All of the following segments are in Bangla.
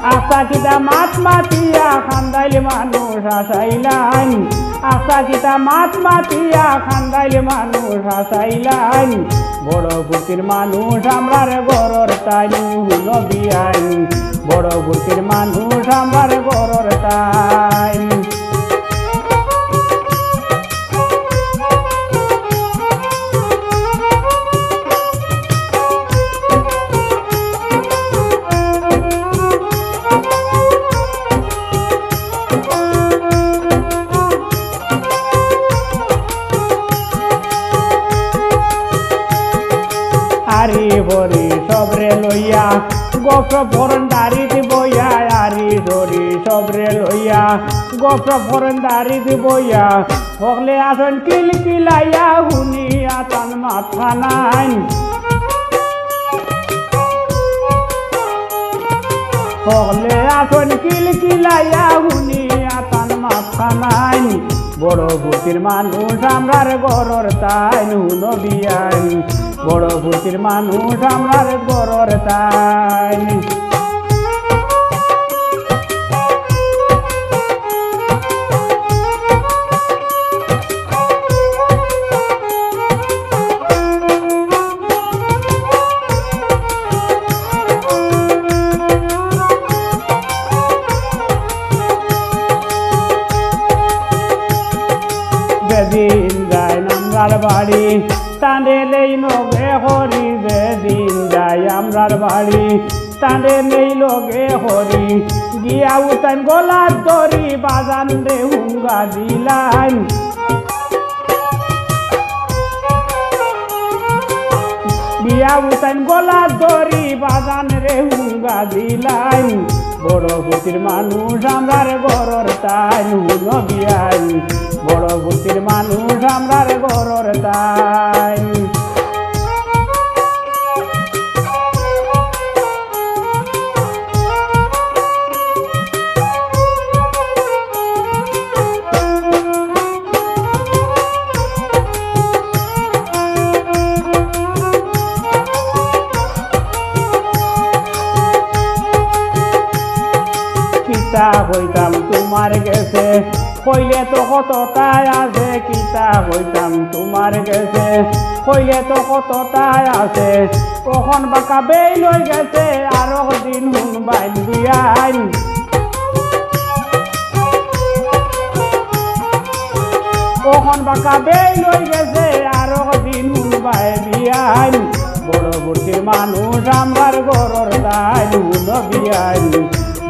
আশা কিতা মাত মাতিয়া খান্দাইলে মানুষ হাসাইলাইন আশা কিতা মাত মাতিয়া খান্দাইলে মানুষ হাসাইলাইন বড় বুদ্ধির মানুষ আমরার গরর তাই নবী আইন বড় বুদ্ধির মানুষ আমরার গরর তাই আরি বরি সবরে লইয়া গপ্র ফরন দাড়িতে বইয়া আরি ধরি সবরে লইয়া গপ্র ফরন দাড়িতে বইয়া হকলে আসন কিল কিলাইয়া হুনিয়া তান মাথা নাই হকলে আসন কিল কিলাইয়া হুনিয়া তান মাথা নাই বড় বুদ্ধির মানুষ আমরার গরর তাই নবী আইন বড় বুদ্ধির মানুষ আমরার গরর তাই যেদিন যায় আমরার বাড়ি তাঁদে নেই লগে হরি যেদিন যায় আমরার বাড়ি তাঁদে নেই লগে হরি গিয়া উতান গোলার দড়ি বাজান রে হুঙ্গা দিলাইন গিয়া উতান গোলার দড়ি বাজান রে হুঙ্গা দিলাইন বড় বুদ্ধির মানুষ আমরার গরর তাই নবী আইন বড় বুদ্ধির মানুষ আমরার গরর তাই কিতা হইতাম তোমার গেছে কইলে তো কতটাই আছে কিতা হইতাম তোমার গেছে কইলে তো কতটাই আছে কখন বাঁকা বেই লই গেছে আরো দিন হুন বাইন বিয়াইন কখন বাঁকা বেই লই গেছে আরো দিন হুন বাই বিয়াইন বড় বুদ্ধির মানুষ আমরার গরর তাই নবী আইন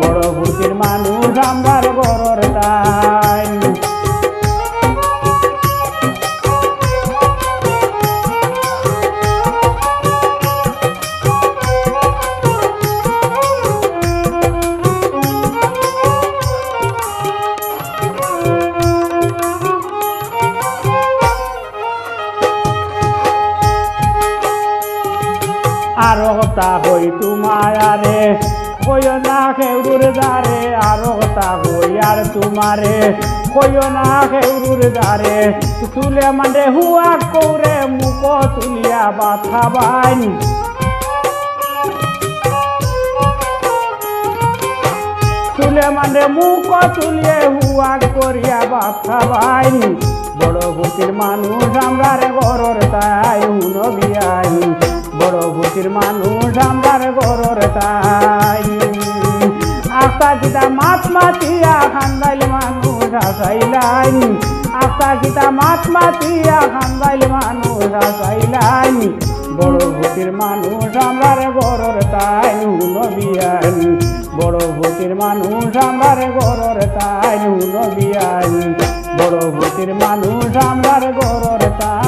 বড় বুদ্ধির মানুষ আমরার গরর তাই আরো কথা হই তোমার আরে কইও না খেউরুর দারে আরো কথা হই আর তোমারে কইও না খেউরুর দারে তুলে মানে হুয়া কৌরে মুখ তুলিয়া বাথা বাইন তুলে মানে মুখ তুলিয়ে হুয়া করিয়া বাথা বাইন বড় বুদ্ধির মানুষ আমরার গরর তাই নবী আইন বড় বুদ্ধির মানুষ আমরার গরর তাই আশা কিতা মাত মাতিয়া খান্দাইলে মানুষ হাসাইলাইন আশা কিতা মাত মাতিয়া খান্দাইলে মানুষ হাসাইলাইন বড় বুদ্ধির মানুষ আমরার গরর তাই নবী আইন বড় বুদ্ধির মানুষ আমরার গরর তাই নবী আইন বড় বুদ্ধির মানুষ আমরার গরর তাই